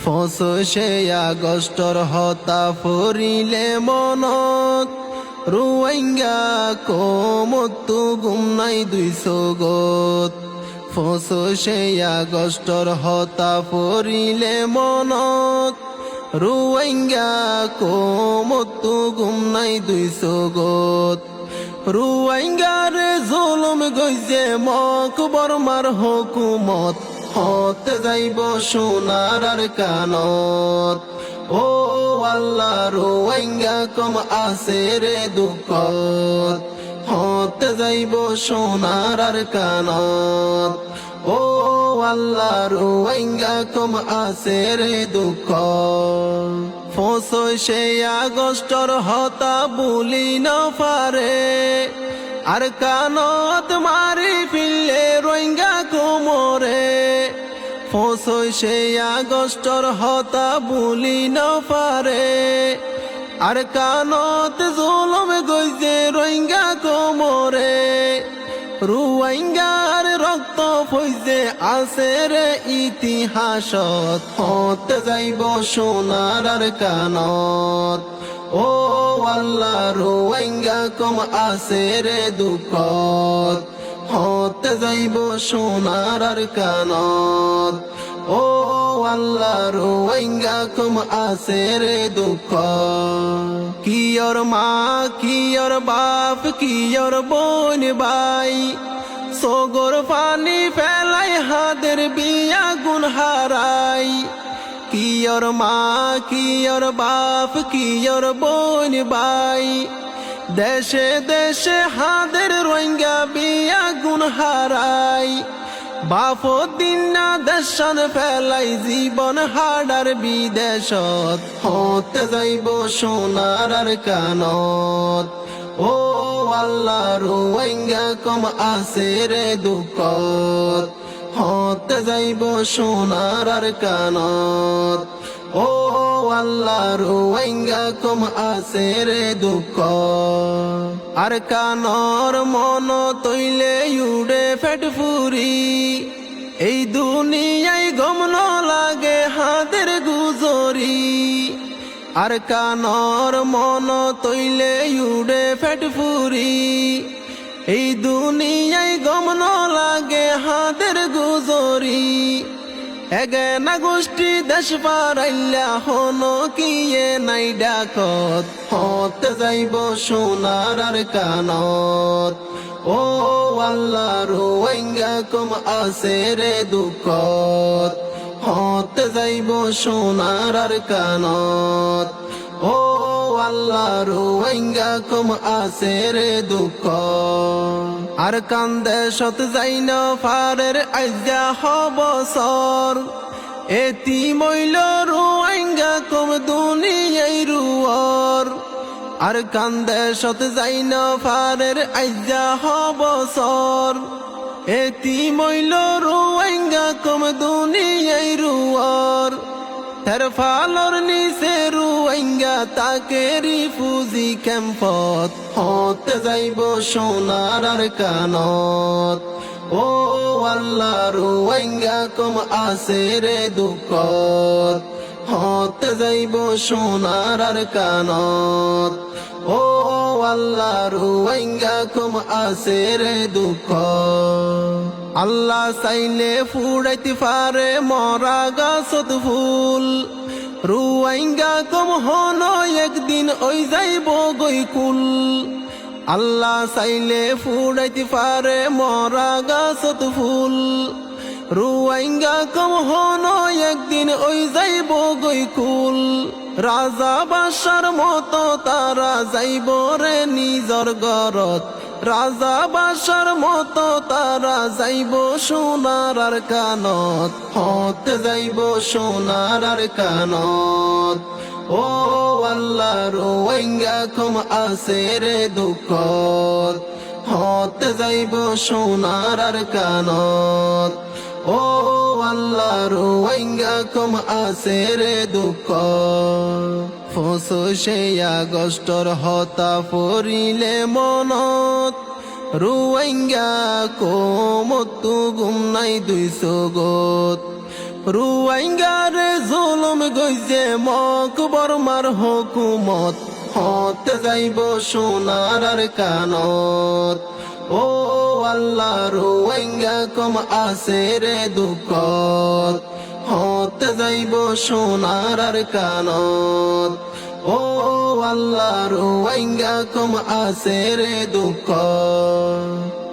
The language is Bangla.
ফসে আগষ্টৰ হতা ফুৰিলে মনত রোহিঙ্গা কমতো গুম নাই 200 গত ফসে আগষ্টৰ হতা ফুৰিলে মনত রোহিঙ্গা কমতো গুম নাই 200 গত রোহিঙ্গারে জুলুম গইছে মকবরমার হুকুমত হতে যাইব সোনার আর কানত ও আল্লাহ রোহিঙ্গা কম আছে রে দুঃখত হতে যাইব সোনার আর কানত ও আল্লাহ রোহিঙ্গা কম আছে রে দুঃখ ফসে আগষ্টৰ হতা বুলি নপারে আর কানত মারি ফিরলে রোহিঙ্গা কোমরে ফসে আগষ্টৰ হতা বুলি নপারে আর কানত জুলুম গইছে রোহিঙ্গা কোমরে রোহিঙ্গার রক্ত ফইছে আছে রে ইতিহাসত হতে যাইব সোনার আর কানত ও আল্লাহ রোহিঙ্গা কম আছে রে দুঃখত হতে যাইব সোনার আর কানত ও আল্লাহ রোহিঙ্গা কম আছে রে দুঃখ কিয়র মা কিয়র বাপ কিয়র বোন ভাই সগর পানি ফেলাই হাদের বিয়া গুণ হারাই কিয়র মা কিয়র বাপ কিয়র বোন ভাই দেশে দেশে হাদের রোহিঙ্গা বিয়া গুণ হারাই বাপত দিন না দেশান ফেলাই জীবন হাডার বিদেশত হতে যাইব সোনার আর কানত ও আল্লাহ রোহিঙ্গা কম আছে রে দুঃখত হতে যাইব সোনার আর কানত ও আল্লাহ রোহিঙ্গা কম আছে রে দুঃখ আর কানর মন তৈলে উড়ে ফেট ফুরি এই দুনিয়ায় গম ন লাগে হাতের গুজরি আর কানর মন তৈলে উড়ে ফেট ফুরি এই দুনিয়ায় গম ন লাগে হাতের গুজরি এগেনা গোষ্ঠী দেশ পারাইলা হনো কিয়ে নাই ডাকত হতে যাইব সোনার আর কানত ও আল্লাহ রোহিঙ্গা কম আছে রে দুঃখত হতে যাইব সোনার আর কানত ও আল্লাহ রোহিঙ্গা কম আছে রে দুঃখ আর কান্দে সত যাই না ফারের আজ্ঞা হবসর এতি মইল রোহিঙ্গা কম দুনিয়াই রুয়র আর কান্দে সত যাই না ফারের আজ্ঞা হবসর এতি মইল রোহিঙ্গা কম দুনিয়াই রুয়র ফালর নিচে রোহিঙ্গা তাকে রিফুজি ক্যাম্পত হতে যাইব সোনার আর কানত ও আল্লাহ রোহিঙ্গা কম আছে রে দুঃখত হতে যাইব সোনার আর কানত ও আল্লাহ রোহিঙ্গা কম আছে রে দুঃখ আল্লাহ চাইলে ফুড়াইতে পারে মরা গাছত ফুল রোহিঙ্গা কম হন একদিন ওই যাইব গৈকুল আল্লাহ চাইলে ফুড়াইতে পারে মরা গাছত ফুল রোহিঙ্গা কম হন একদিন ওই যাইব গৈকুল রাজা বাদশার মতো তারা যাইব রে নিজর ঘরত রাজা বাদশার মতো তারা যাইব সোনার আর কানত হতে যাইব সোনার আর কানত ও আল্লাহ রোহিঙ্গা কম আছে রে দুঃখত হতে যাইব সোনার আর কানত ও আল্লাহ রোহিঙ্গা কম আছে রে দুঃখ ফসে আগষ্টৰ হতা ফুৰিলে মনত রোহিঙ্গা কমতো গুম নাই 200 গত রুয়াইঙ্গারে জুলুম গইছে মকবরমার হুকুমত হতে যাইব সোনার আর কানত ও আল্লাহ রুয়াইঙ্গা কম আছে রে দুঃখত হতে যাইব সোনার আর কানত ও আল্লাহ রুয়াইঙ্গা কম আছে রে দুঃখত